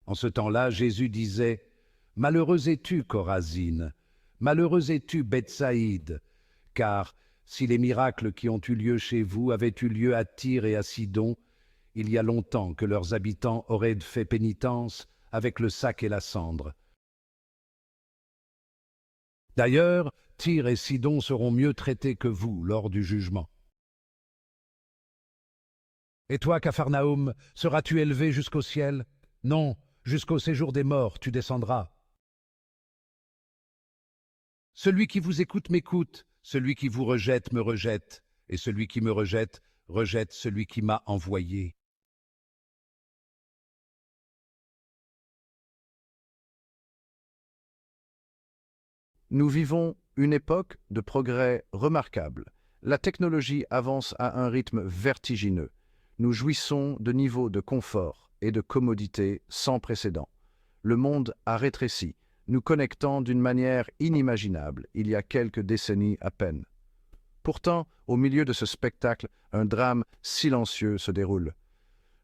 En ce temps-là, Jésus disait: Malheureux es-tu, Chorazine, malheureux es-tu, Bethsaïde, car si les miracles qui ont eu lieu chez vous avaient eu lieu à Tyr et à Sidon, il y a longtemps que leurs habitants auraient fait pénitence avec le sac et la cendre. D'ailleurs, Tyr et Sidon seront mieux traités que vous lors du jugement. Et toi, Capharnaüm, seras-tu élevé jusqu'au ciel? Non, jusqu'au séjour des morts tu descendras. Celui qui vous écoute m'écoute, celui qui vous rejette me rejette, et celui qui me rejette rejette celui qui m'a envoyé. Nous vivons une époque de progrès remarquable. La technologie avance à un rythme vertigineux. Nous jouissons de niveaux de confort et de commodité sans précédent. Le monde a rétréci, nous connectant d'une manière inimaginable il y a quelques décennies à peine. Pourtant, au milieu de ce spectacle, un drame silencieux se déroule.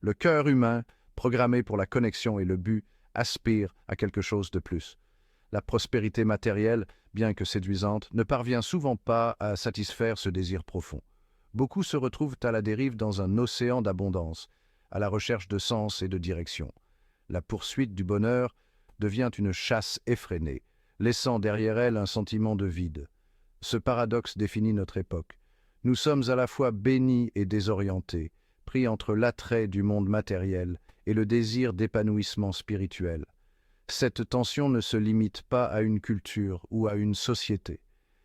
Le cœur humain, programmé pour la connexion et le but, aspire à quelque chose de plus. La prospérité matérielle, bien que séduisante, ne parvient souvent pas à satisfaire ce désir profond. Beaucoup se retrouvent à la dérive dans un océan d'abondance, à la recherche de sens et de direction. La poursuite du bonheur devient une chasse effrénée, laissant derrière elle un sentiment de vide. Ce paradoxe définit notre époque. Nous sommes à la fois bénis et désorientés, pris entre l'attrait du monde matériel et le désir d'épanouissement spirituel. Cette tension ne se limite pas à une culture ou à une société.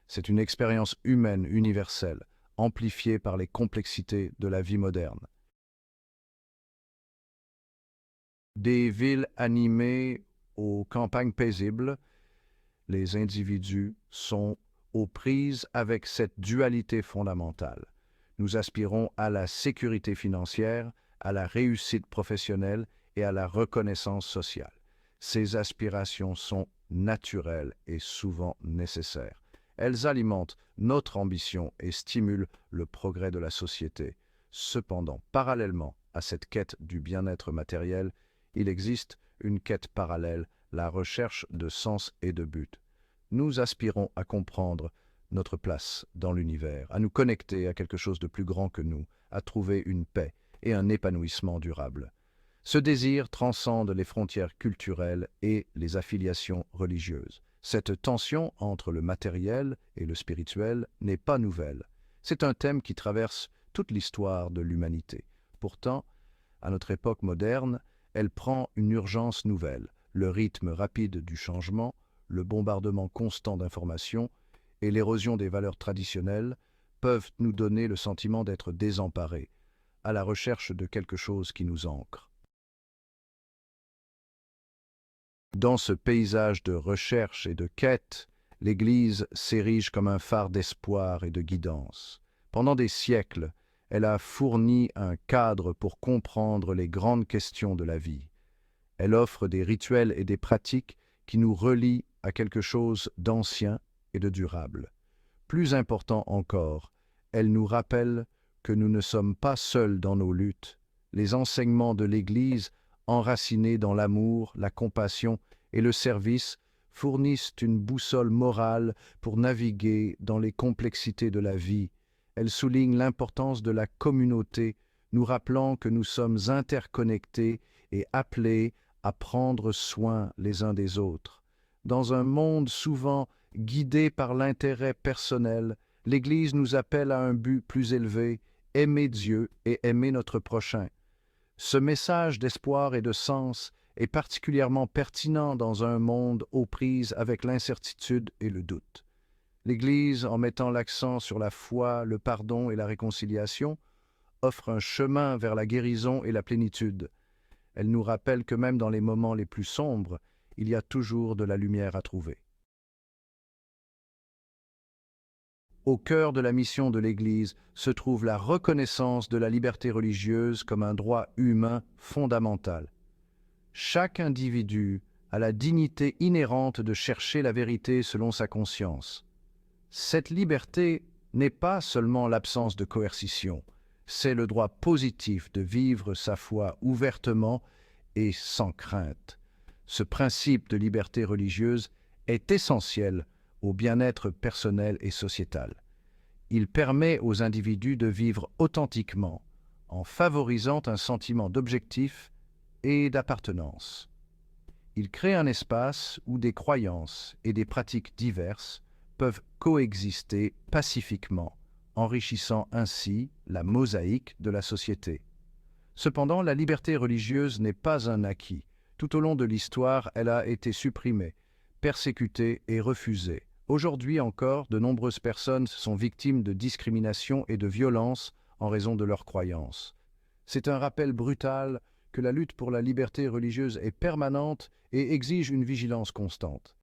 C'est une expérience humaine universelle, amplifiée par les complexités de la vie moderne. Des villes animées aux campagnes paisibles, les individus sont aux prises avec cette dualité fondamentale. Nous aspirons à la sécurité financière, à la réussite professionnelle et à la reconnaissance sociale. Ces aspirations sont naturelles et souvent nécessaires. Elles alimentent notre ambition et stimulent le progrès de la société. Cependant, parallèlement à cette quête du bien-être matériel, il existe une quête parallèle, la recherche de sens et de but. Nous aspirons à comprendre notre place dans l'univers, à nous connecter à quelque chose de plus grand que nous, à trouver une paix et un épanouissement durable. Ce désir transcende les frontières culturelles et les affiliations religieuses. Cette tension entre le matériel et le spirituel n'est pas nouvelle. C'est un thème qui traverse toute l'histoire de l'humanité. Pourtant, à notre époque moderne, elle prend une urgence nouvelle. Le rythme rapide du changement, le bombardement constant d'informations et l'érosion des valeurs traditionnelles peuvent nous donner le sentiment d'être désemparés, à la recherche de quelque chose qui nous ancre. Dans ce paysage de recherche et de quête, l'Église s'érige comme un phare d'espoir et de guidance. Pendant des siècles, elle a fourni un cadre pour comprendre les grandes questions de la vie. Elle offre des rituels et des pratiques qui nous relient à quelque chose d'ancien et de durable. Plus important encore, elle nous rappelle que nous ne sommes pas seuls dans nos luttes. Les enseignements de l'Église, enracinés dans l'amour, la compassion et le service, fournissent une boussole morale pour naviguer dans les complexités de la vie. Elle souligne l'importance de la communauté, nous rappelant que nous sommes interconnectés et appelés à prendre soin les uns des autres. Dans un monde souvent guidé par l'intérêt personnel, l'Église nous appelle à un but plus élevé, aimer Dieu et aimer notre prochain. Ce message d'espoir et de sens est particulièrement pertinent dans un monde aux prises avec l'incertitude et le doute. L'Église, en mettant l'accent sur la foi, le pardon et la réconciliation, offre un chemin vers la guérison et la plénitude. Elle nous rappelle que même dans les moments les plus sombres, il y a toujours de la lumière à trouver. Au cœur de la mission de l'Église se trouve la reconnaissance de la liberté religieuse comme un droit humain fondamental. Chaque individu a la dignité inhérente de chercher la vérité selon sa conscience. Cette liberté n'est pas seulement l'absence de coercition, c'est le droit positif de vivre sa foi ouvertement et sans crainte. Ce principe de liberté religieuse est essentiel au bien-être personnel et sociétal. Il permet aux individus de vivre authentiquement en favorisant un sentiment d'objectif et d'appartenance. Il crée un espace où des croyances et des pratiques diverses peuvent coexister pacifiquement, enrichissant ainsi la mosaïque de la société. Cependant, la liberté religieuse n'est pas un acquis. Tout au long de l'histoire, elle a été supprimée, persécutée et refusée. Aujourd'hui encore, de nombreuses personnes sont victimes de discrimination et de violence en raison de leurs croyances. C'est un rappel brutal que la lutte pour la liberté religieuse est permanente et exige une vigilance constante.